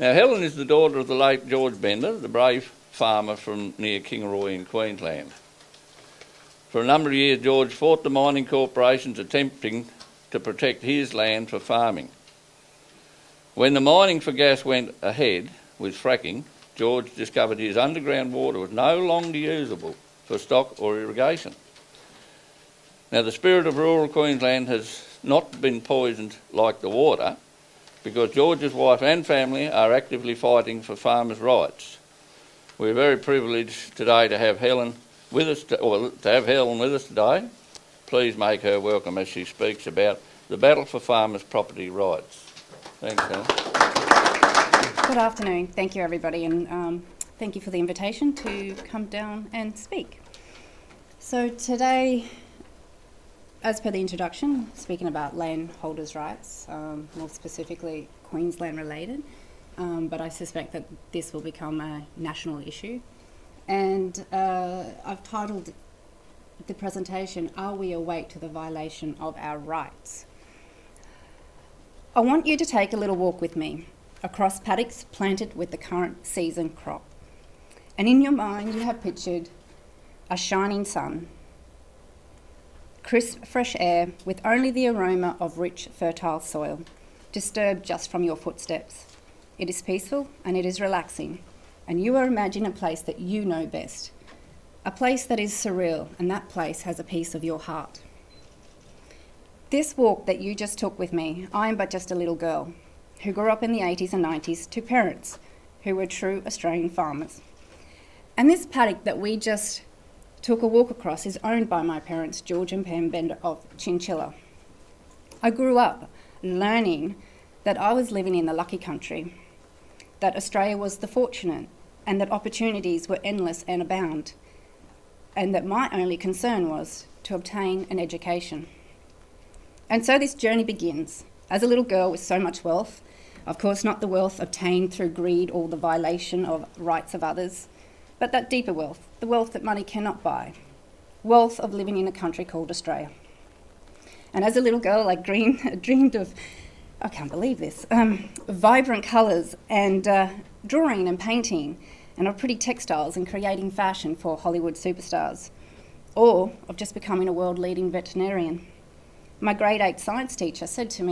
Now, Helen is the daughter of the late George Bender, the brave farmer from near Kingaroy in Queensland. For a number of years, George fought the mining corporations attempting to protect his land for farming. When the mining for gas went ahead with fracking, George discovered his underground water was no longer usable for stock or irrigation. Now, the spirit of rural Queensland has not been poisoned like the water, because George's wife and family are actively fighting for farmers' rights. We're very privileged today to have Helen with us, today. Please make her welcome as she speaks about the battle for farmers' property rights. Thanks, Helen. Good afternoon. Thank you, everybody, and thank you for the invitation to come down and speak. So today, as per the introduction, speaking about landholders' rights, more specifically Queensland related, but I suspect that this will become a national issue. And I've titled the presentation, "Are We Awake to the Violation of Our Rights?" I want you to take a little walk with me across paddocks planted with the current season crop. And in your mind, you have pictured a shining sun, crisp, fresh air with only the aroma of rich, fertile soil, disturbed just from your footsteps. It is peaceful and it is relaxing, and you are imagining a place that you know best, a place that is surreal, and that place has a piece of your heart. This walk that you just took with me, I am but just a little girl who grew up in the 80s and 90s to parents who were true Australian farmers. And this paddock that we just took a walk across is owned by my parents, George and Pam Bender of Chinchilla. I grew up learning that I was living in the lucky country, that Australia was the fortunate, and that opportunities were endless and abound, and that my only concern was to obtain an education. And so this journey begins. As a little girl with so much wealth, of course not the wealth obtained through greed or the violation of rights of others, but that deeper wealth, the wealth that money cannot buy, wealth of living in a country called Australia. And as a little girl, I dreamed of, I can't believe this, vibrant colours and drawing and painting, and of pretty textiles and creating fashion for Hollywood superstars, or of just becoming a world-leading veterinarian. My grade 8 science teacher said to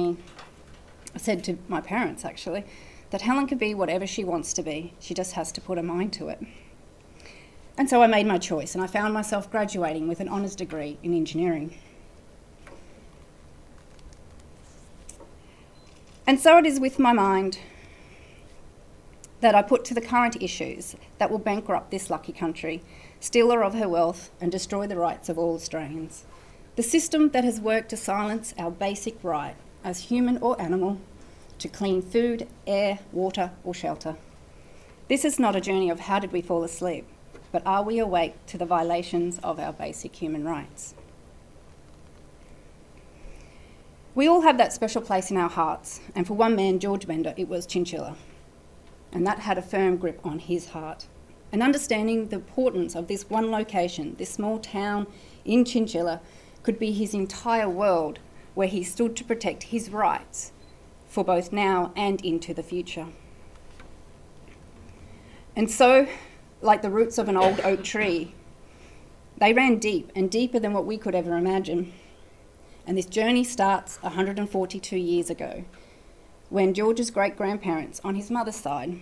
my parents actually, that Helen could be whatever she wants to be. She just has to put her mind to it. And so I made my choice, and I found myself graduating with an honours degree in engineering. And so it is with my mind that I put to the current issues that will bankrupt this lucky country, steal her of her wealth, and destroy the rights of all Australians. The system that has worked to silence our basic right, as human or animal, to clean food, air, water, or shelter. This is not a journey of how did we fall asleep, but are we awake to the violations of our basic human rights? We all have that special place in our hearts, and for one man, George Bender, it was Chinchilla, and that had a firm grip on his heart. And understanding the importance of this one location, this small town in Chinchilla, could be his entire world, where he stood to protect his rights for both now and into the future. And so, like the roots of an old oak tree, they ran deep and deeper than what we could ever imagine. And this journey starts 142 years ago, when George's great-grandparents on his mother's side,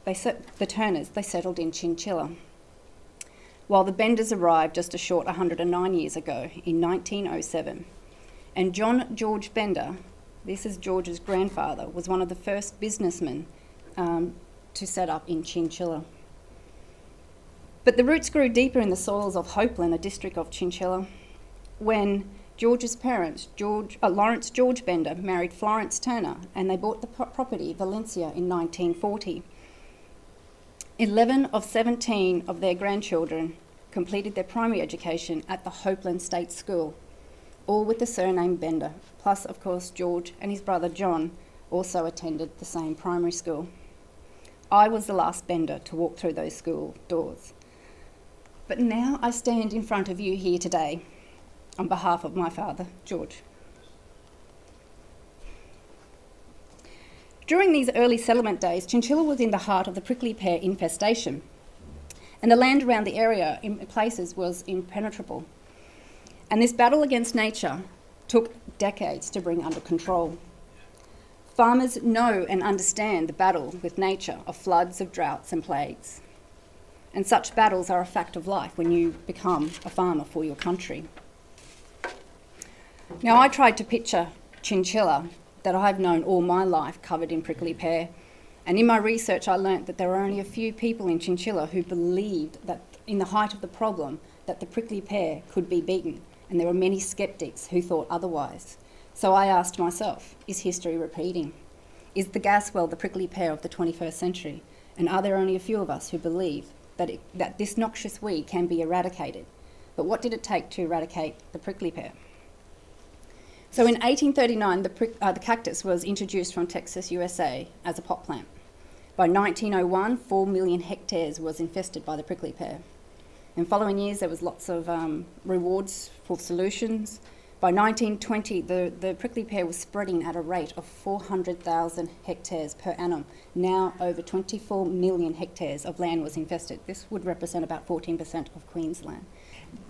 the Turners, they settled in Chinchilla, while the Benders arrived just a short 109 years ago in 1907. And John George Bender, this is George's grandfather, was one of the first businessmen to set up in Chinchilla. But the roots grew deeper in the soils of Hopeland, a district of Chinchilla, when George's parents, Lawrence George Bender, married Florence Turner, and they bought the property, Valencia, in 1940. 11 of 17 of their grandchildren completed their primary education at the Hopeland State School, all with the surname Bender. Plus, of course, George and his brother John also attended the same primary school. I was the last Bender to walk through those school doors. But now I stand in front of you here today on behalf of my father, George. During these early settlement days, chinchilla was in the heart of the prickly pear infestation, and the land around the area in places was impenetrable. And this battle against nature took decades to bring under control. Farmers know and understand the battle with nature of floods, of droughts and plagues. And such battles are a fact of life when you become a farmer for your country. Now, I tried to picture chinchilla that I've known all my life covered in prickly pear, and in my research I learnt that there were only a few people in chinchilla who believed that in the height of the problem that the prickly pear could be beaten, and there were many skeptics who thought otherwise. So I asked myself, is history repeating? Is the gas well the prickly pear of the 21st century? And are there only a few of us who believe that this noxious weed can be eradicated? But what did it take to eradicate the prickly pear? So in 1839, the cactus was introduced from Texas, USA as a pot plant. By 1901, 4 million hectares was infested by the prickly pear. In following years, there was lots of rewards for solutions. By 1920, the prickly pear was spreading at a rate of 400,000 hectares per annum. Now over 24 million hectares of land was infested. This would represent about 14% of Queensland.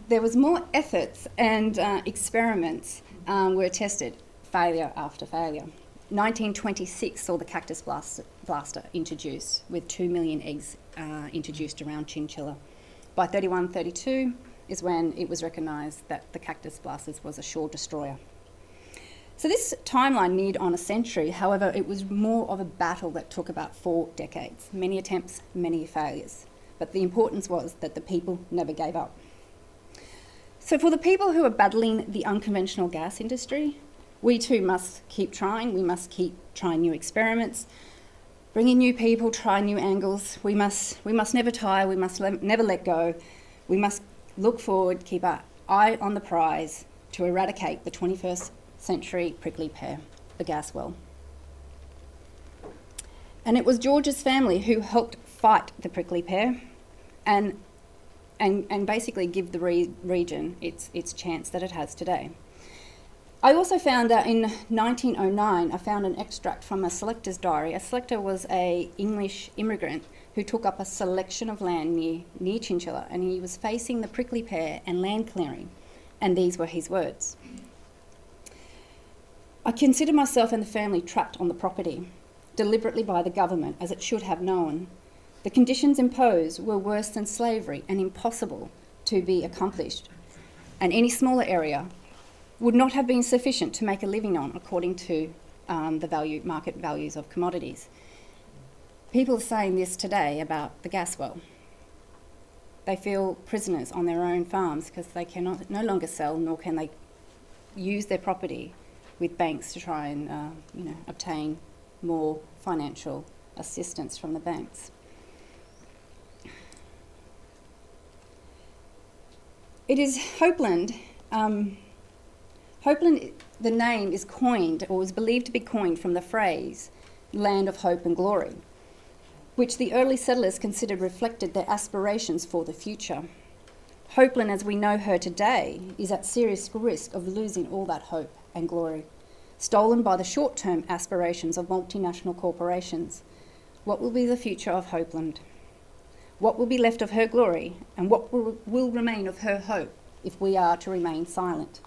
There was more efforts and experiments were tested, failure after failure. 1926 saw the cactus blaster introduced, with 2 million eggs introduced around chinchilla. By 31-32 is when it was recognised that the cactus blasters was a sure destroyer. So this timeline neared on a century. However, it was more of a battle that took about 4 decades. Many attempts, many failures. But the importance was that the people never gave up. So for the people who are battling the unconventional gas industry, we too must keep trying. We must keep trying new experiments, bring in new people, try new angles. We must never tire. We must never let go. We must look forward, keep our eye on the prize to eradicate the 21st century prickly pear, the gas well. And it was George's family who helped fight the prickly pear and basically give the region its chance that it has today. I also found that in 1909, I found an extract from a selector's diary. A selector was an English immigrant who took up a selection of land near Chinchilla, and he was facing the prickly pear and land clearing, and these were his words. I consider myself and the family trapped on the property, deliberately by the government, as it should have known. The conditions imposed were worse than slavery and impossible to be accomplished, and any smaller area would not have been sufficient to make a living on according to the market values of commodities. People are saying this today about the gas well. They feel prisoners on their own farms because they cannot no longer sell, nor can they use their property with banks to try and obtain more financial assistance from the banks. It is Hopeland. Hopeland, the name is coined, or is believed to be coined from the phrase, land of hope and glory, which the early settlers considered reflected their aspirations for the future. Hopeland, as we know her today, is at serious risk of losing all that hope and glory, stolen by the short-term aspirations of multinational corporations. What will be the future of Hopeland? What will be left of her glory, and what will remain of her hope if we are to remain silent?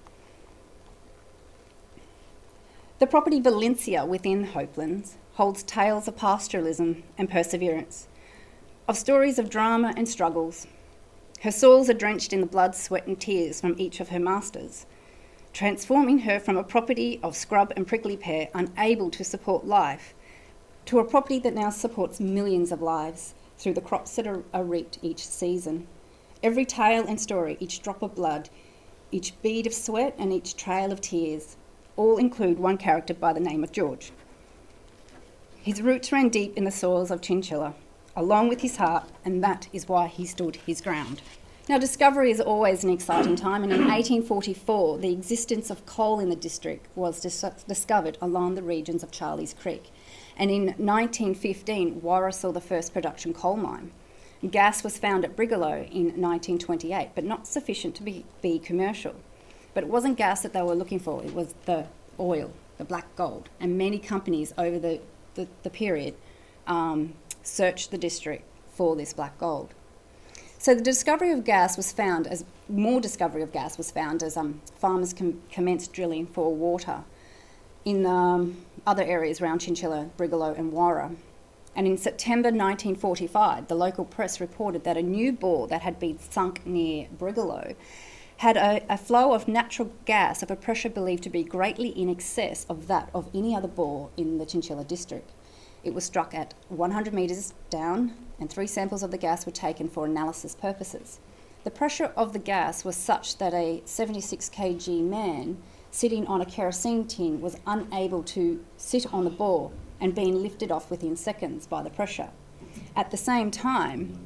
The property Valencia within Hopelands holds tales of pastoralism and perseverance, of stories of drama and struggles. Her soils are drenched in the blood, sweat and tears from each of her masters, transforming her from a property of scrub and prickly pear unable to support life to a property that now supports millions of lives through the crops that are reaped each season. Every tale and story, each drop of blood, each bead of sweat and each trail of tears all include one character by the name of George. His roots ran deep in the soils of Chinchilla, along with his heart, and that is why he stood his ground. Now, discovery is always an exciting time, and in 1844, the existence of coal in the district was discovered along the regions of Charlie's Creek. And in 1915, Warra saw the first production coal mine. Gas was found at Brigalow in 1928, but not sufficient to be commercial. But it wasn't gas that they were looking for, it was the oil, the black gold. And many companies over the the period, searched the district for this black gold. So the discovery of gas was found as farmers commenced drilling for water in other areas around Chinchilla, Brigalow and Warra. And in September 1945, the local press reported that a new bore that had been sunk near Brigalow had a flow of natural gas of a pressure believed to be greatly in excess of that of any other bore in the Chinchilla district. It was struck at 100 metres down, and 3 samples of the gas were taken for analysis purposes. The pressure of the gas was such that a 76 kg man sitting on a kerosene tin was unable to sit on the bore and being lifted off within seconds by the pressure. At the same time,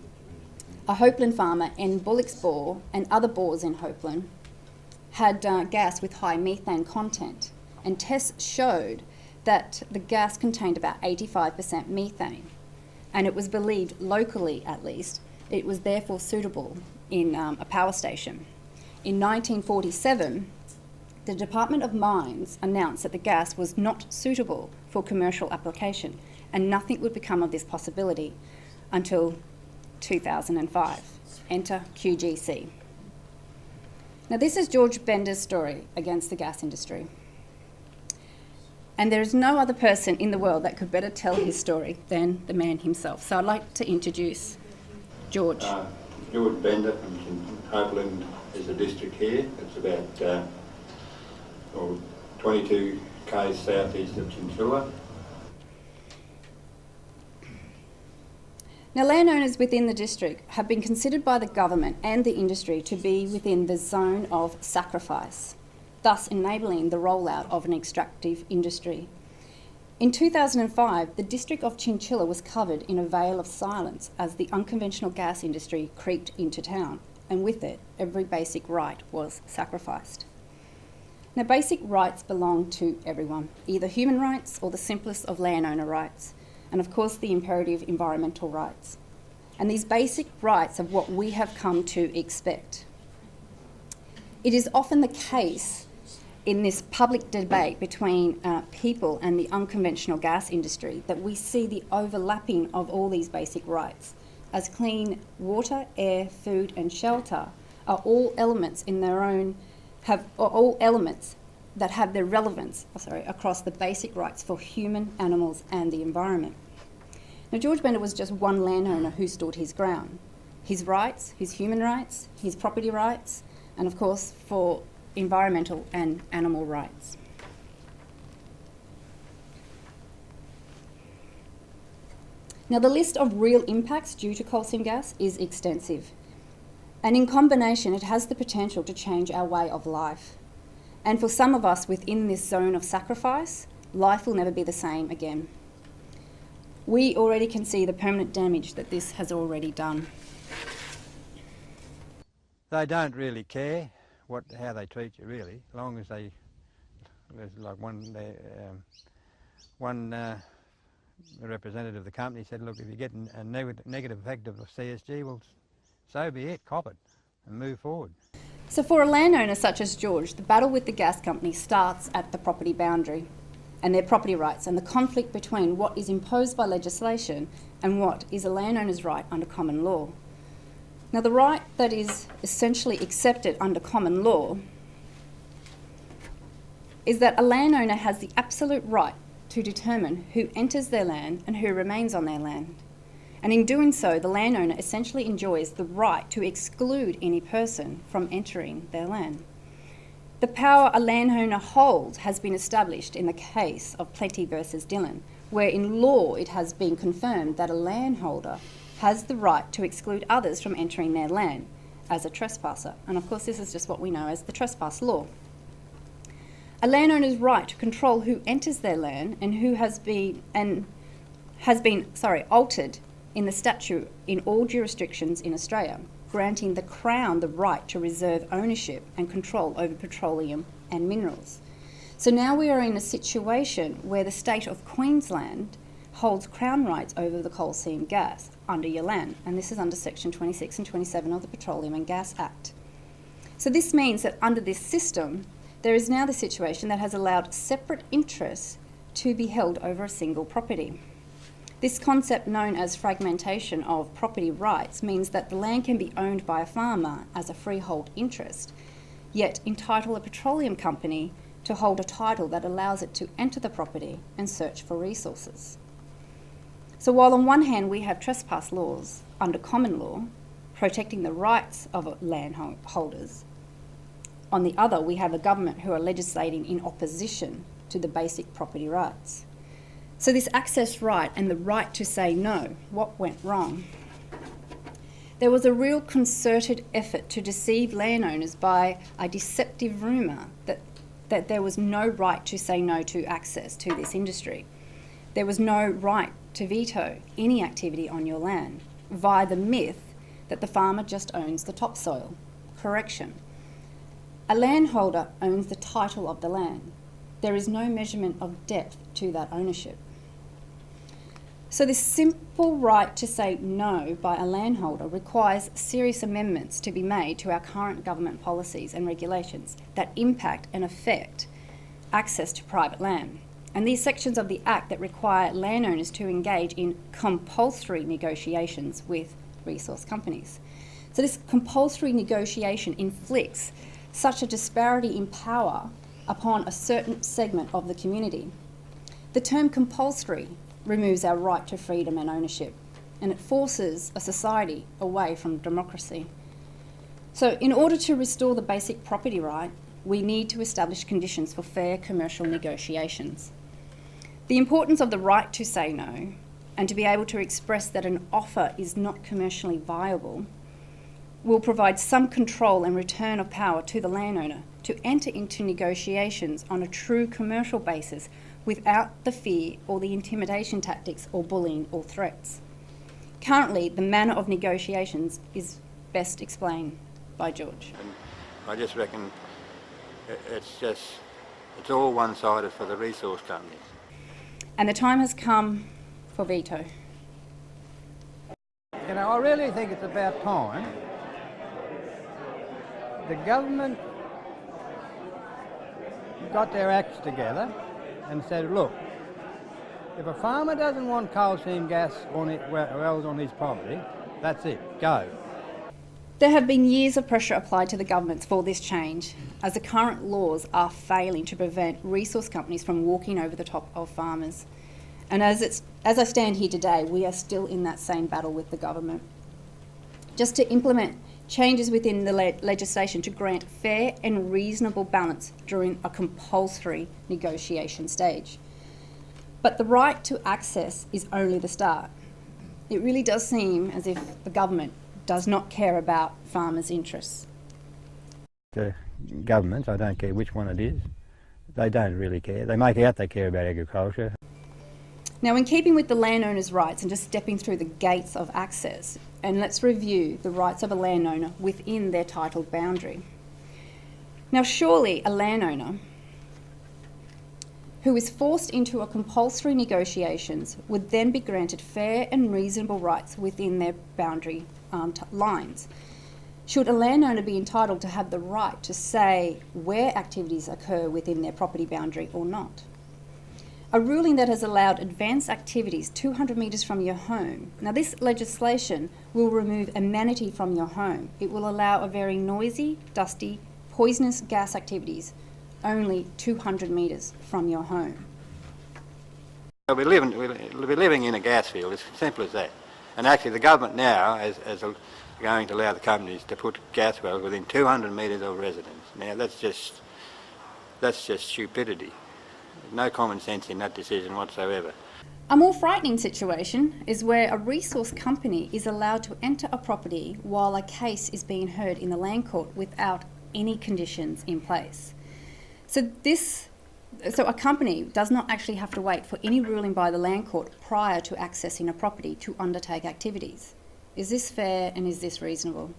a Hopeland farmer in Bullock's bore and other bores in Hopeland had gas with high methane content, and tests showed that the gas contained about 85% methane, and it was believed, locally at least, it was therefore suitable in a power station. In 1947, the Department of Mines announced that the gas was not suitable for commercial application, and nothing would become of this possibility until 2005. Enter QGC. Now, this is George Bender's story against the gas industry. And there is no other person in the world that could better tell his story than the man himself. So I'd like to introduce George. George Bender from Hopeland is a district here. It's about 22 k's southeast of Chinchilla. Now, landowners within the district have been considered by the government and the industry to be within the zone of sacrifice, thus enabling the rollout of an extractive industry. In 2005, the district of Chinchilla was covered in a veil of silence as the unconventional gas industry creeped into town, and with it, every basic right was sacrificed. Now, basic rights belong to everyone, either human rights or the simplest of landowner rights, and of course the imperative environmental rights. And these basic rights are what we have come to expect. It is often the case in this public debate between people and the unconventional gas industry that we see the overlapping of all these basic rights, as clean water, air, food and shelter are all elements in their own, are all elements that have their relevance across the basic rights for human, animals and the environment. Now, George Bender was just one landowner who stood his ground. His rights, his human rights, his property rights, and of course for environmental and animal rights. Now, the list of real impacts due to coal seam gas is extensive, and in combination it has the potential to change our way of life. And for some of us within this zone of sacrifice, life will never be the same again. We already can see the permanent damage that this has already done. They don't really care how they treat you, really, as long as they, there's like one representative of the company said, look, if you get a negative effect of CSG, well, so be it, cop it and move forward. So for a landowner such as George, the battle with the gas company starts at the property boundary and their property rights, and the conflict between what is imposed by legislation and what is a landowner's right under common law. Now, the right that is essentially accepted under common law is that a landowner has the absolute right to determine who enters their land and who remains on their land. And in doing so, the landowner essentially enjoys the right to exclude any person from entering their land. The power a landowner holds has been established in the case of Plenty versus Dillon, where in law it has been confirmed that a landholder has the right to exclude others from entering their land as a trespasser. And of course, this is just what we know as the trespass law. A landowner's right to control who enters their land and who has been altered in the statute in all jurisdictions in Australia, granting the Crown the right to reserve ownership and control over petroleum and minerals. So now we are in a situation where the state of Queensland holds Crown rights over the coal seam gas under your land, and this is under section 26 and 27 of the Petroleum and Gas Act. So this means that under this system, there is now the situation that has allowed separate interests to be held over a single property. This concept, known as fragmentation of property rights, means that the land can be owned by a farmer as a freehold interest, yet entitle a petroleum company to hold a title that allows it to enter the property and search for resources. So while on one hand we have trespass laws under common law protecting the rights of landholders, on the other we have a government who are legislating in opposition to the basic property rights. So this access right and the right to say no, what went wrong? There was a real concerted effort to deceive landowners by a deceptive rumour that there was no right to say no to access to this industry. There was no right to veto any activity on your land via the myth that the farmer just owns the topsoil. Correction. A landholder owns the title of the land. There is no measurement of depth to that ownership. So this simple right to say no by a landholder requires serious amendments to be made to our current government policies and regulations that impact and affect access to private land. And these sections of the Act that require landowners to engage in compulsory negotiations with resource companies. So this compulsory negotiation inflicts such a disparity in power upon a certain segment of the community. The term compulsory removes our right to freedom and ownership, and it forces a society away from democracy. So in order to restore the basic property right, we need to establish conditions for fair commercial negotiations. The importance of the right to say no and to be able to express that an offer is not commercially viable will provide some control and return of power to the landowner to enter into negotiations on a true commercial basis without the fear or the intimidation tactics or bullying or threats. Currently, the manner of negotiations is best explained by George. And I just reckon it's all one-sided for the resource companies. And the time has come for veto. You know, I really think it's about time the government got their acts together and said, look, if a farmer doesn't want coal seam gas on it, wells on his property, that's it, go. There have been years of pressure applied to the governments for this change, as the current laws are failing to prevent resource companies from walking over the top of farmers. And as I stand here today, we are still in that same battle with the government. Just to implement changes within the legislation to grant fair and reasonable balance during a compulsory negotiation stage. But the right to access is only the start. It really does seem as if the government does not care about farmers' interests. The governments, I don't care which one it is, they don't really care. They make out they care about agriculture. Now, in keeping with the landowner's rights and just stepping through the gates of access, and let's review the rights of a landowner within their titled boundary. Now, surely a landowner who is forced into a compulsory negotiations would then be granted fair and reasonable rights within their boundary lines. Should a landowner be entitled to have the right to say where activities occur within their property boundary or not? A ruling that has allowed advanced activities 200 metres from your home. Now, this legislation will remove amenity from your home. It will allow a very noisy, dusty, poisonous gas activities only 200 metres from your home. We'll be living in a gas field, it's simple as that. And actually the government now is going to allow the companies to put gas wells within 200 metres of residence. Now that's just stupidity. No common sense in that decision whatsoever. A more frightening situation is where a resource company is allowed to enter a property while a case is being heard in the land court without any conditions in place. So a company does not actually have to wait for any ruling by the land court prior to accessing a property to undertake activities. Is this fair and is this reasonable?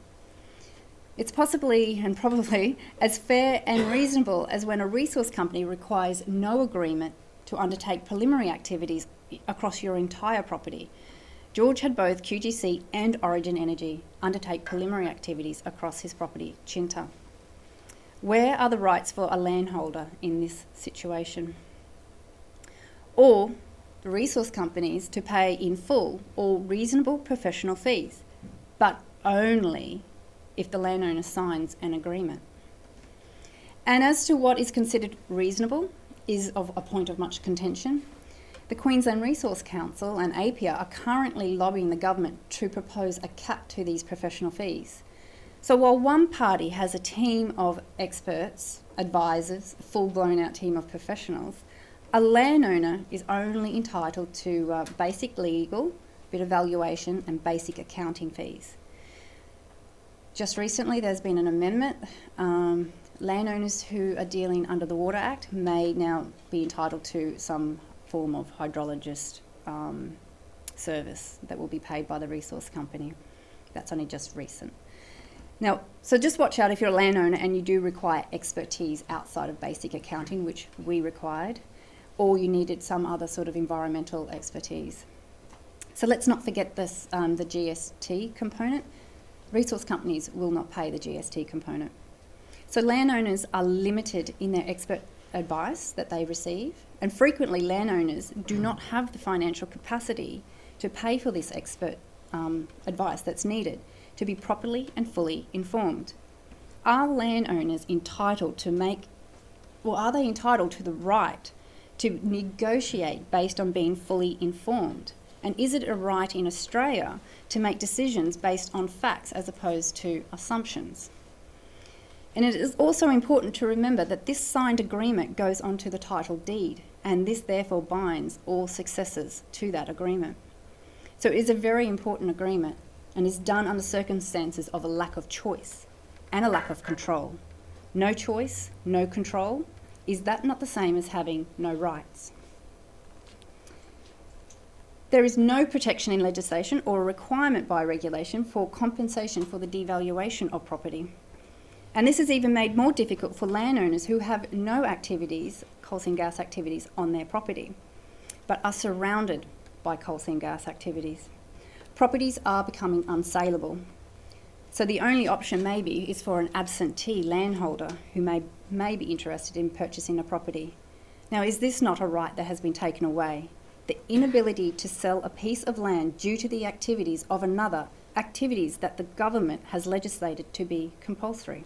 It's possibly and probably as fair and reasonable as when a resource company requires no agreement to undertake preliminary activities across your entire property. George had both QGC and Origin Energy undertake preliminary activities across his property, Chinta. Where are the rights for a landholder in this situation? or the resource companies to pay in full all reasonable professional fees, but only if the landowner signs an agreement. And as to what is considered reasonable is of a point of much contention. The Queensland Resource Council and APIA are currently lobbying the government to propose a cap to these professional fees. So while one party has a team of experts, advisors, a full-blown out team of professionals, a landowner is only entitled to basic legal, bit of valuation and basic accounting fees. Just recently there's been an amendment. Landowners who are dealing under the Water Act may now be entitled to some form of hydrologist service that will be paid by the resource company. That's only just recent. Now, so just watch out if you're a landowner and you do require expertise outside of basic accounting, which we required, or you needed some other sort of environmental expertise. So let's not forget this, the GST component. Resource companies will not pay the GST component. So landowners are limited in their expert advice that they receive, and frequently landowners do not have the financial capacity to pay for this expert advice that's needed to be properly and fully informed. Are landowners entitled to are they entitled to the right to negotiate based on being fully informed? And is it a right in Australia to make decisions based on facts as opposed to assumptions? And it is also important to remember that this signed agreement goes onto the title deed, and this therefore binds all successors to that agreement. So it is a very important agreement and is done under circumstances of a lack of choice and a lack of control. No choice, no control. Is that not the same as having no rights? There is no protection in legislation or a requirement by regulation for compensation for the devaluation of property. And this is even made more difficult for landowners who have no activities, coal seam gas activities, on their property, but are surrounded by coal seam gas activities. Properties are becoming unsaleable. So the only option maybe is for an absentee landholder who may be interested in purchasing a property. Now, is this not a right that has been taken away? The inability to sell a piece of land due to the activities of another, activities that the government has legislated to be compulsory.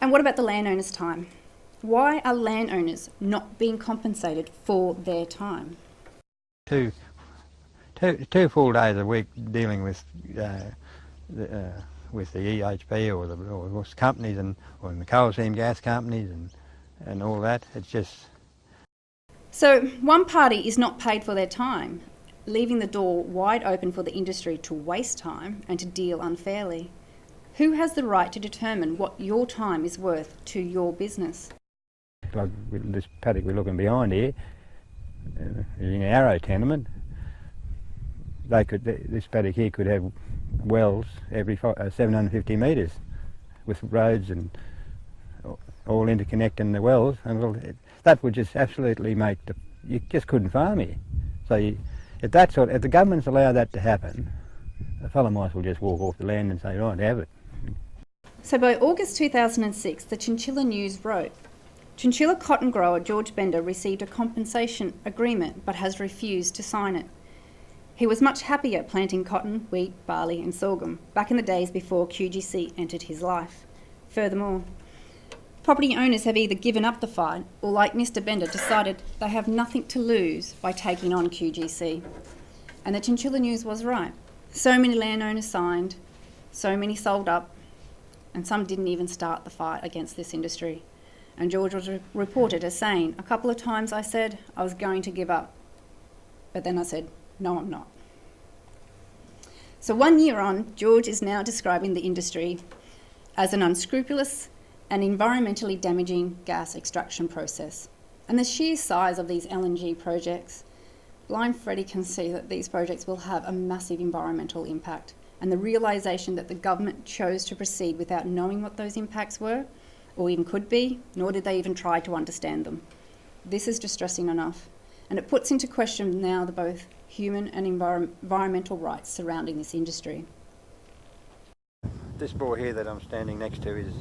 And what about the landowner's time? Why are landowners not being compensated for their time? Two full days a week dealing with the EHP or the companies or the coal seam gas companies and all that. It's just... So one party is not paid for their time, leaving the door wide open for the industry to waste time and to deal unfairly. Who has the right to determine what your time is worth to your business? Like this paddock we're looking behind here, in an Arrow tenement, this paddock here could have wells every 750 metres with roads and all interconnecting the wells, and that would just absolutely make you just couldn't farm here. So if the government's allow that to happen, a fellow might as well just walk off the land and say, right, have it. So by August 2006, the Chinchilla News wrote, Chinchilla cotton grower George Bender received a compensation agreement but has refused to sign it. He was much happier planting cotton, wheat, barley and sorghum back in the days before QGC entered his life. Furthermore, property owners have either given up the fight or, like Mr. Bender, decided they have nothing to lose by taking on QGC. And the Chinchilla News was right. So many landowners signed, so many sold up, and some didn't even start the fight against this industry. And George was reported as saying, a couple of times I said I was going to give up, but then I said, no, I'm not. So 1 year on, George is now describing the industry as an unscrupulous and environmentally damaging gas extraction process. And the sheer size of these LNG projects, Blind Freddy can see that these projects will have a massive environmental impact, and the realisation that the government chose to proceed without knowing what those impacts were, or even could be, nor did they even try to understand them. This is distressing enough, and it puts into question now the both human and environmental rights surrounding this industry. This bore here that I'm standing next to is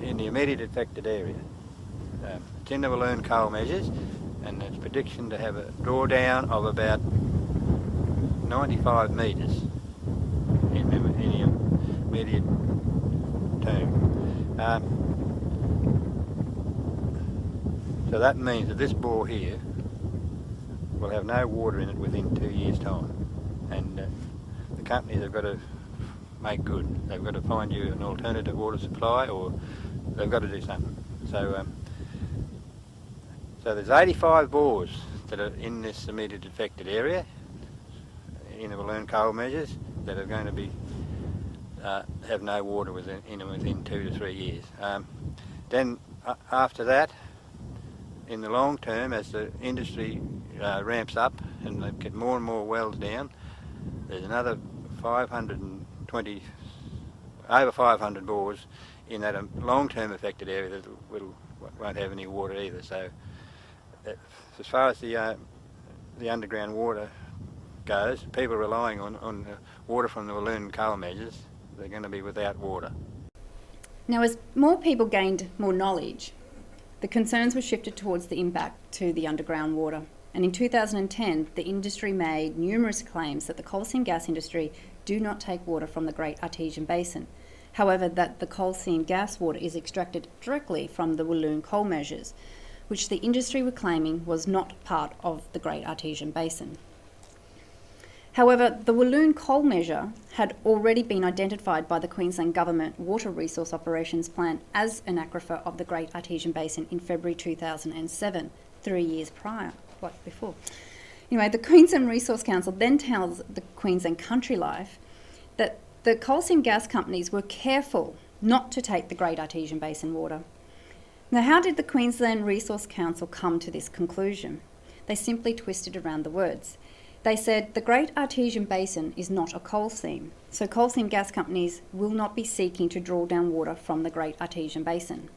in the immediate affected area. Kinder will earn coal measures. and it's prediction to have a drawdown of about 95 metres in the immediate term. So that means that this bore here will have no water in it within 2 years' time, and the companies have got to make good. They've got to find you an alternative water supply, or they've got to do something. So there's 85 bores that are in this immediate affected area, in the balloon coal measures, that are going to be have no water within 2 to 3 years. Then after that, in the long term, as the industry ramps up and they get more and more wells down, there's another 520, over 500 bores in that long-term affected area that won't have any water either. So as far as the underground water goes, people relying on water from the balloon coal measures, they're going to be without water. Now, as more people gained more knowledge, the concerns were shifted towards the impact to the underground water. And in 2010, the industry made numerous claims that the coal seam gas industry do not take water from the Great Artesian Basin. However, that the coal seam gas water is extracted directly from the Walloon coal measures, which the industry were claiming was not part of the Great Artesian Basin. However, the Walloon coal measure had already been identified by the Queensland Government Water Resource Operations Plan as an aquifer of the Great Artesian Basin in February 2007, 3 years before. Anyway, the Queensland Resource Council then tells the Queensland Country Life that the coal seam gas companies were careful not to take the Great Artesian Basin water. Now, how did the Queensland Resource Council come to this conclusion? They simply twisted around the words. They said the Great Artesian Basin is not a coal seam, so coal seam gas companies will not be seeking to draw down water from the Great Artesian Basin.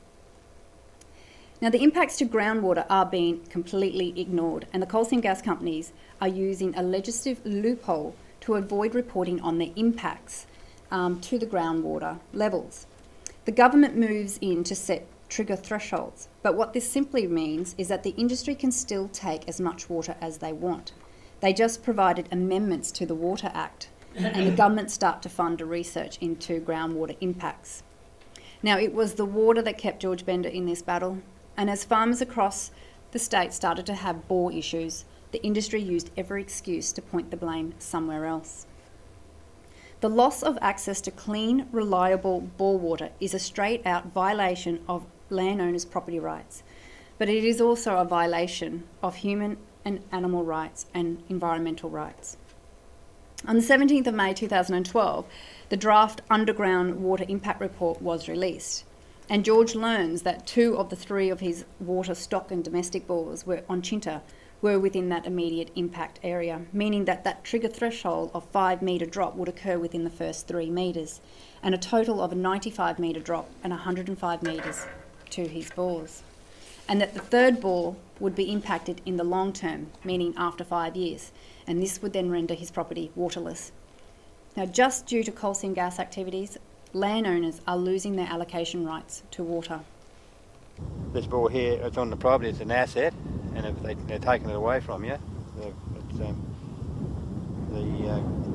Now, the impacts to groundwater are being completely ignored, and the coal seam gas companies are using a legislative loophole to avoid reporting on the impacts to the groundwater levels. The government moves in to set trigger thresholds, but what this simply means is that the industry can still take as much water as they want. They just provided amendments to the Water Act, and the government start to fund a research into groundwater impacts. Now, it was the water that kept George Bender in this battle, and as farmers across the state started to have bore issues, the industry used every excuse to point the blame somewhere else. The loss of access to clean, reliable bore water is a straight-out violation of landowners' property rights, but it is also a violation of human and animal rights and environmental rights. On the 17th of May 2012, the draft Underground Water Impact Report was released, and George learns that 2 of the 3 of his water stock and domestic bores on Chinta were within that immediate impact area, meaning that that trigger threshold of 5 metre drop would occur within the first 3 metres, and a total of a 95 metre drop and 105 metres to his bores. And that the 3rd bore would be impacted in the long term, meaning after 5 years, and this would then render his property waterless. Now, just due to coal seam gas activities, landowners are losing their allocation rights to water. This bore here, it's on the property, it's an asset, and if they're taking it away from you, the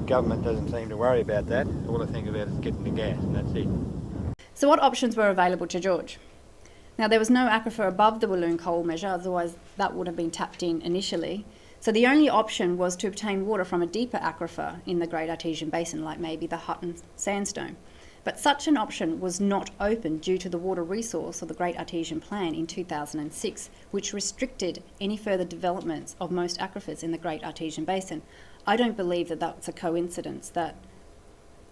government doesn't seem to worry about that. All they think about is getting the gas, and that's it. So what options were available to George? Now, there was no aquifer above the Walloon coal measure, otherwise that would have been tapped in initially. So the only option was to obtain water from a deeper aquifer in the Great Artesian Basin, like maybe the Hutton Sandstone. But such an option was not open due to the water resource or the Great Artesian Plan in 2006, which restricted any further developments of most aquifers in the Great Artesian Basin. I don't believe that that's a coincidence that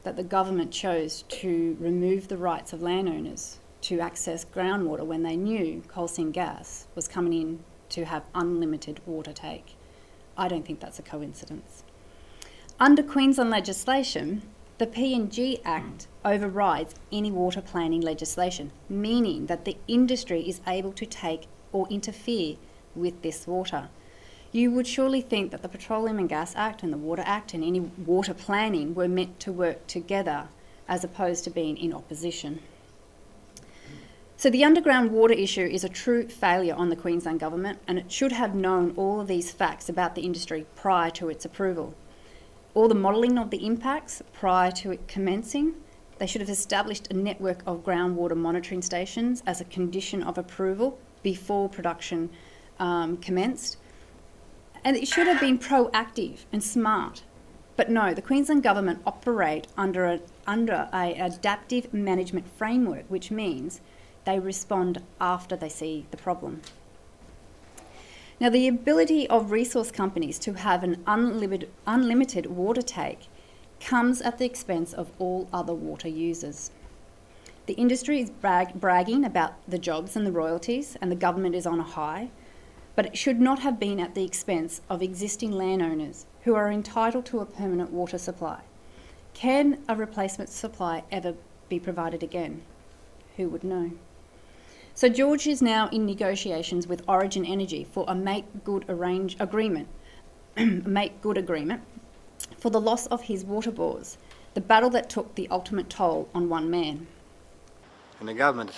the government chose to remove the rights of landowners to access groundwater when they knew coal seam gas was coming in to have unlimited water take. I don't think that's a coincidence. Under Queensland legislation, the PNG Act overrides any water planning legislation, meaning that the industry is able to take or interfere with this water. You would surely think that the Petroleum and Gas Act and the Water Act and any water planning were meant to work together as opposed to being in opposition. So the underground water issue is a true failure on the Queensland Government, and it should have known all of these facts about the industry prior to its approval. All the modelling of the impacts prior to it commencing. They should have established a network of groundwater monitoring stations as a condition of approval before production commenced. And it should have been proactive and smart. But no, the Queensland Government operate under a adaptive management framework, which means they respond after they see the problem. Now, the ability of resource companies to have an unlimited water take comes at the expense of all other water users. The industry is bragging about the jobs and the royalties, and the government is on a high, but it should not have been at the expense of existing landowners who are entitled to a permanent water supply. Can a replacement supply ever be provided again? Who would know? So George is now in negotiations with Origin Energy for a make good agreement for the loss of his water bores, the battle that took the ultimate toll on one man. And the government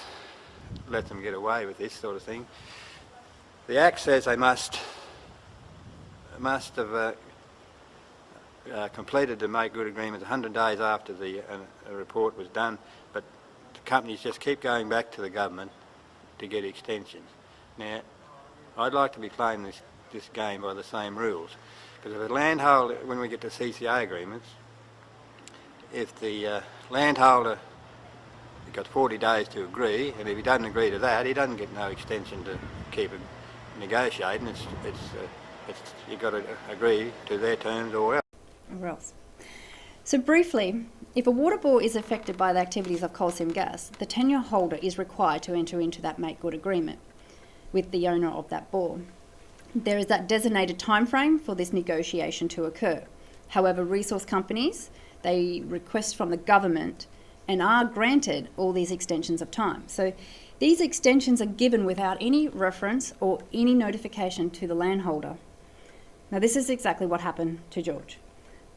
let them get away with this sort of thing. The Act says they must have completed the make good agreement 100 days after the report was done, but the companies just keep going back to the government to get extensions. Now, I'd like to be playing this game by the same rules, because if a landholder, when we get to CCA agreements, if the landholder has got 40 days to agree, and if he doesn't agree to that, he doesn't get no extension to keep it negotiating. You've got to agree to their terms or else. Or else. So briefly, if a water bore is affected by the activities of coal seam gas, the tenure holder is required to enter into that make good agreement with the owner of that bore. There is that designated time frame for this negotiation to occur. However, resource companies, they request from the government and are granted all these extensions of time. So these extensions are given without any reference or any notification to the landholder. Now, this is exactly what happened to George.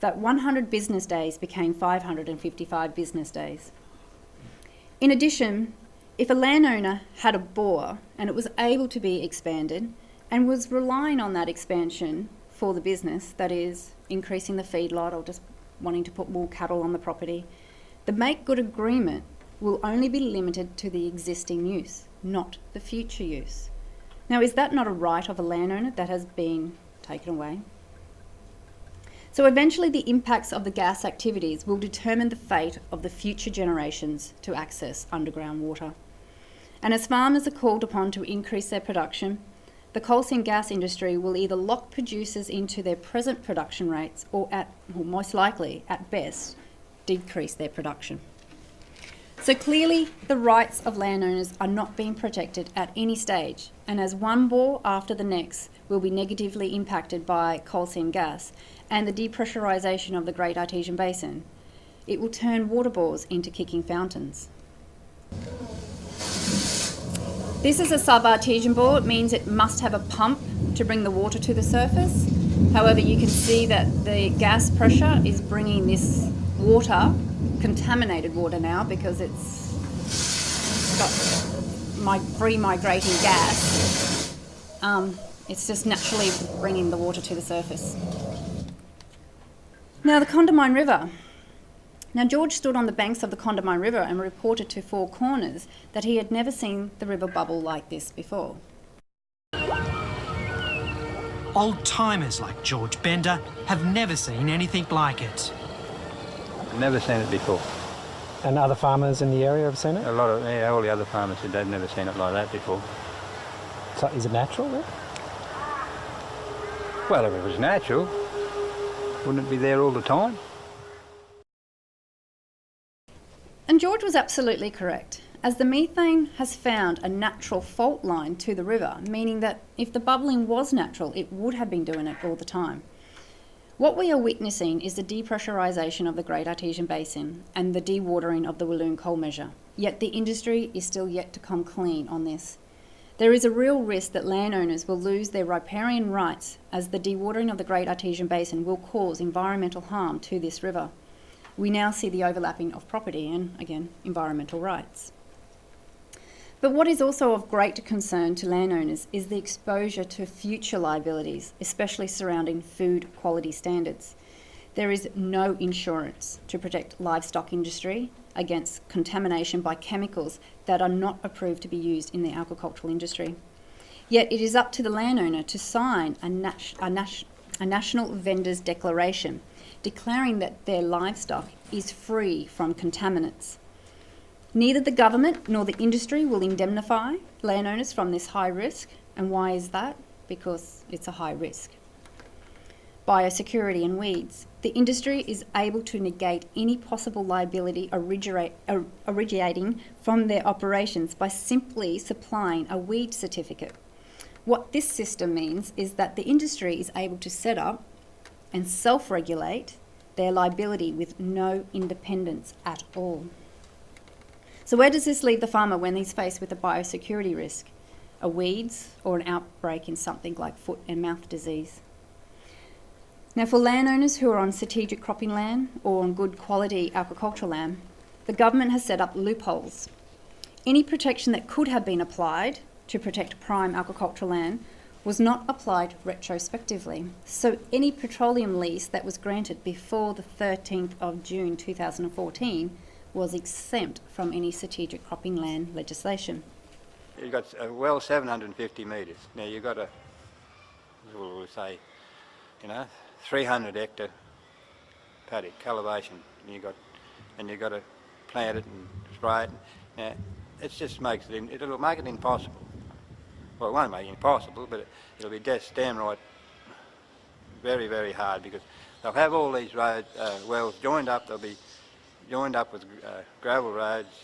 That 100 business days became 555 business days. In addition, if a landowner had a bore and it was able to be expanded and was relying on that expansion for the business, that is, increasing the feedlot or just wanting to put more cattle on the property, the make good agreement will only be limited to the existing use, not the future use. Now, is that not a right of a landowner that has been taken away? So eventually the impacts of the gas activities will determine the fate of the future generations to access underground water. And as farmers are called upon to increase their production, the coal seam gas industry will either lock producers into their present production rates or most likely, at best, decrease their production. So clearly the rights of landowners are not being protected at any stage, and as one bore after the next will be negatively impacted by coal seam gas and the depressurisation of the Great Artesian Basin, it will turn water bores into kicking fountains. This is a sub-artesian bore. It means it must have a pump to bring the water to the surface. However, you can see that the gas pressure is bringing this water, contaminated water now, because it's got free migrating gas. It's just naturally bringing the water to the surface. Now, the Condamine River. Now, George stood on the banks of the Condamine River and reported to Four Corners that he had never seen the river bubble like this before. Old-timers like George Bender have never seen anything like it. Never seen it before. And other farmers in the area have seen it? All the other farmers said they've never seen it like that before. So is it natural then? Well, if it was natural, wouldn't it be there all the time? And George was absolutely correct, as the methane has found a natural fault line to the river, meaning that if the bubbling was natural, it would have been doing it all the time. What we are witnessing is the depressurisation of the Great Artesian Basin and the dewatering of the Walloon coal measure, yet the industry is still yet to come clean on this. There is a real risk that landowners will lose their riparian rights, as the dewatering of the Great Artesian Basin will cause environmental harm to this river. We now see the overlapping of property and, again, environmental rights. But what is also of great concern to landowners is the exposure to future liabilities, especially surrounding food quality standards. There is no insurance to protect livestock industry against contamination by chemicals that are not approved to be used in the agricultural industry. Yet it is up to the landowner to sign a national vendor's declaration declaring that their livestock is free from contaminants. Neither the government nor the industry will indemnify landowners from this high risk. And why is that? Because it's a high risk. Biosecurity and weeds. The industry is able to negate any possible liability originating from their operations by simply supplying a weed certificate. What this system means is that the industry is able to set up and self-regulate their liability with no independence at all. So where does this leave the farmer when he's faced with a biosecurity risk, a weeds or an outbreak in something like foot and mouth disease? Now, for landowners who are on strategic cropping land or on good quality agricultural land, the government has set up loopholes. Any protection that could have been applied to protect prime agricultural land was not applied retrospectively. So any petroleum lease that was granted before the 13th of June 2014 was exempt from any strategic cropping land legislation. You've got a well 750 metres. Now you've got a, we'll say, 300 hectare paddock, cultivation, and you've got to plant it and spray it. Now, it just makes it, it'll make it impossible. Well, it won't make it impossible, but it'll be just damn right very, very hard, because they'll have all these roads, wells joined up. They'll be joined up with gravel roads,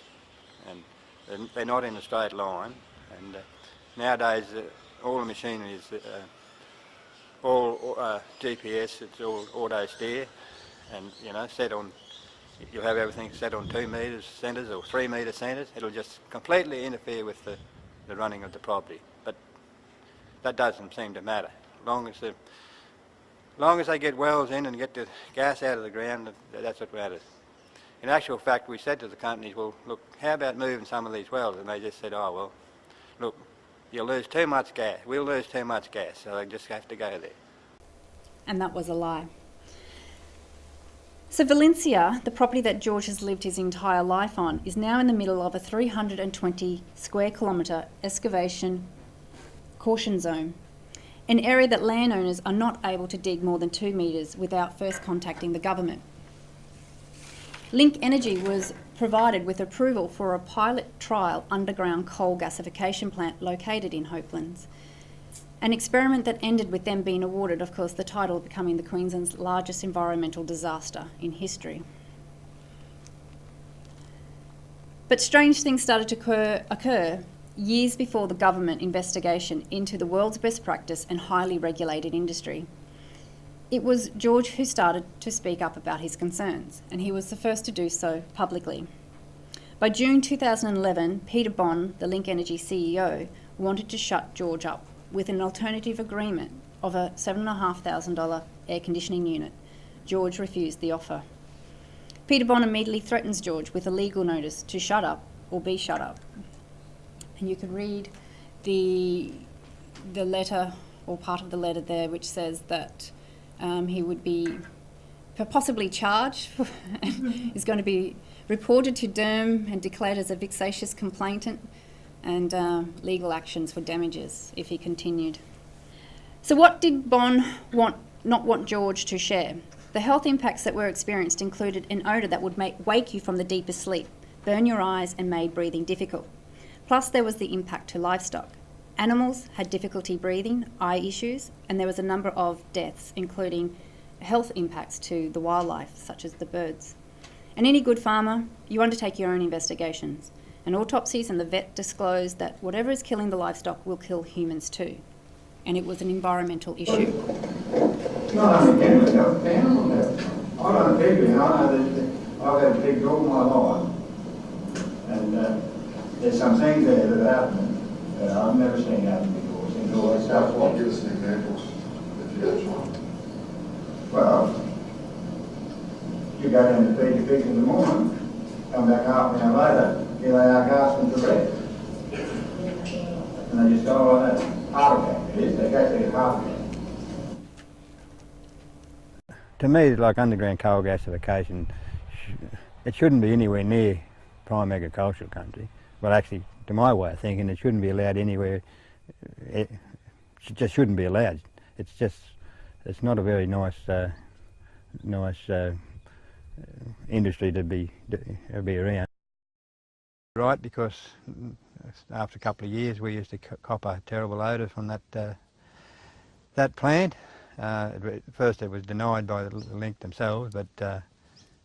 and they're not in a straight line. And nowadays, all the machinery is all GPS. It's all auto steer, and set on. You'll have everything set on 2 metre centres or 3 metre centres. It'll just completely interfere with the running of the property. But that doesn't seem to matter. As long as they get wells in and get the gas out of the ground, that's what matters. In actual fact, we said to the companies, well, look, how about moving some of these wells? And they just said, oh, well, look, you'll lose too much gas. We'll lose too much gas, so they just have to go there. And that was a lie. So Valencia, the property that George has lived his entire life on, is now in the middle of a 320 square kilometre excavation caution zone, an area that landowners are not able to dig more than 2 metres without first contacting the government. Link Energy was provided with approval for a pilot trial underground coal gasification plant located in Hopelands, an experiment that ended with them being awarded, of course, the title of becoming the Queensland's largest environmental disaster in history. But strange things started to occur years before the government investigation into the world's best practice and highly regulated industry. It was George who started to speak up about his concerns, and he was the first to do so publicly. By June 2011, Peter Bond, the Link Energy CEO, wanted to shut George up with an alternative agreement of a $7,500 air conditioning unit. George refused the offer. Peter Bond immediately threatens George with a legal notice to shut up or be shut up. And you can read the letter, or part of the letter there, which says that he would be possibly charged and is going to be reported to DERM and declared as a vexatious complainant, and legal actions for damages if he continued. So what did Bond not want George to share? The health impacts that were experienced included an odour that would wake you from the deepest sleep, burn your eyes and made breathing difficult. Plus there was the impact to livestock. Animals had difficulty breathing, eye issues, and there was a number of deaths, including health impacts to the wildlife, such as the birds. And any good farmer, you undertake your own investigations. And autopsies and the vet disclosed that whatever is killing the livestock will kill humans too. And it was an environmental issue. Not only animals, animals have. I don't pig, I know that I've had pigs all my life. And there's some things there that are happening that I've never seen happen before. Since all this stuff. Give us some examples if you have one. Well, you go down to feed your pigs in the morning, come back half an hour later, here they are gasping for breath. and they just go like that. Heart attack, it is. They go through heart attack. To me, it's like underground coal gasification. It shouldn't be anywhere near prime agricultural country. Well, actually, to my way of thinking, it shouldn't be allowed anywhere. It just shouldn't be allowed. It's not a very nice industry to be around. Right, because after a couple of years we used to cop a terrible odour from that plant. At first it was denied by the Link themselves, but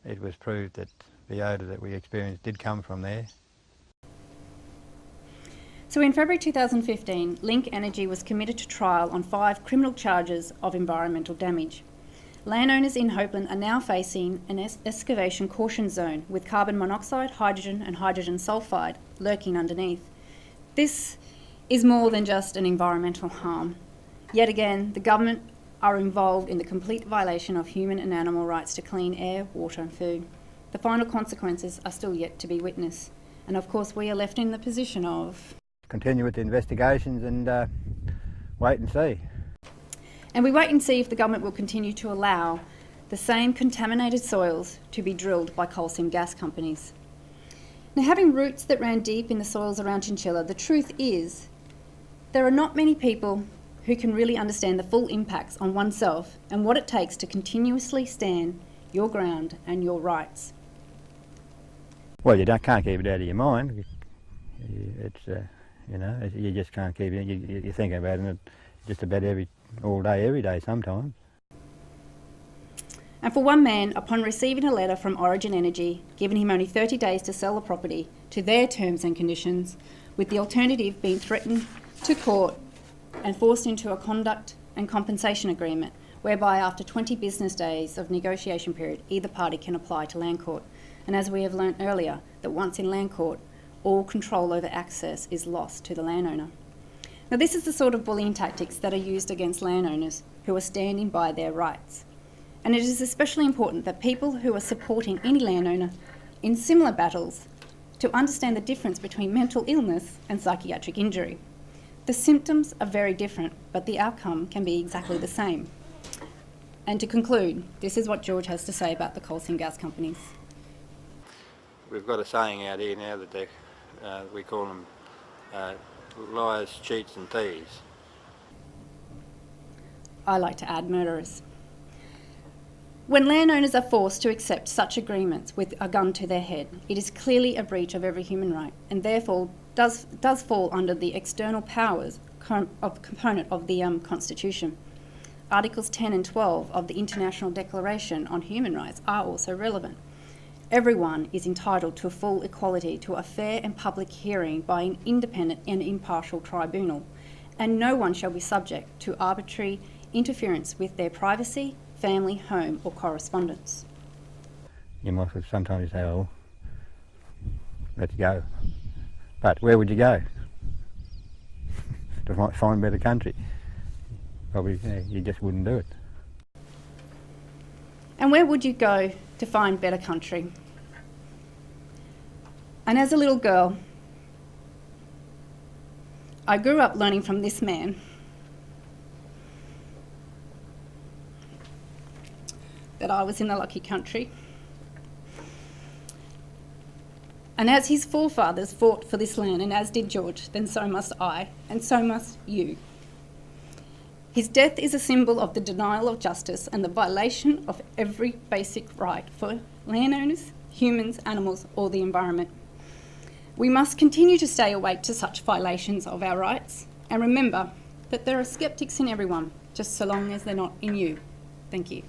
it was proved that the odour that we experienced did come from there. So in February 2015, Link Energy was committed to trial on 5 criminal charges of environmental damage. Landowners in Hopeland are now facing an excavation caution zone with carbon monoxide, hydrogen and hydrogen sulphide lurking underneath. This is more than just an environmental harm. Yet again, the government are involved in the complete violation of human and animal rights to clean air, water and food. The final consequences are still yet to be witnessed. And of course we are left in the position of... continue with the investigations and wait and see. And we wait and see if the government will continue to allow the same contaminated soils to be drilled by coal seam gas companies. Now, having roots that ran deep in the soils around Chinchilla, the truth is there are not many people who can really understand the full impacts on oneself and what it takes to continuously stand your ground and your rights. Well, can't keep it out of your mind. It's you just can't keep it. You think about it just about all day, every day sometimes. And for one man, upon receiving a letter from Origin Energy, giving him only 30 days to sell the property to their terms and conditions, with the alternative being threatened to court and forced into a conduct and compensation agreement, whereby after 20 business days of negotiation period, either party can apply to Land Court. And as we have learnt earlier, that once in Land Court, all control over access is lost to the landowner. Now, this is the sort of bullying tactics that are used against landowners who are standing by their rights. And it is especially important that people who are supporting any landowner in similar battles to understand the difference between mental illness and psychiatric injury. The symptoms are very different, but the outcome can be exactly the same. And to conclude, this is what George has to say about the coal seam gas companies. We've got a saying out here now that we call them liars, cheats and thieves. I like to add murderers. When landowners are forced to accept such agreements with a gun to their head, it is clearly a breach of every human right and therefore does fall under the external powers component of the Constitution. Articles 10 and 12 of the International Declaration on Human Rights are also relevant. Everyone is entitled to full equality to a fair and public hearing by an independent and impartial tribunal, and no one shall be subject to arbitrary interference with their privacy, family, home or correspondence. You might sometimes say, oh, let's go. But where would you go to find a better country? Probably you just wouldn't do it. And where would you go to find better country? And as a little girl, I grew up learning from this man that I was in the lucky country. And as his forefathers fought for this land, and as did George, then so must I, and so must you. His death is a symbol of the denial of justice and the violation of every basic right for landowners, humans, animals, or the environment. We must continue to stay awake to such violations of our rights, and remember that there are skeptics in everyone, just so long as they're not in you. Thank you.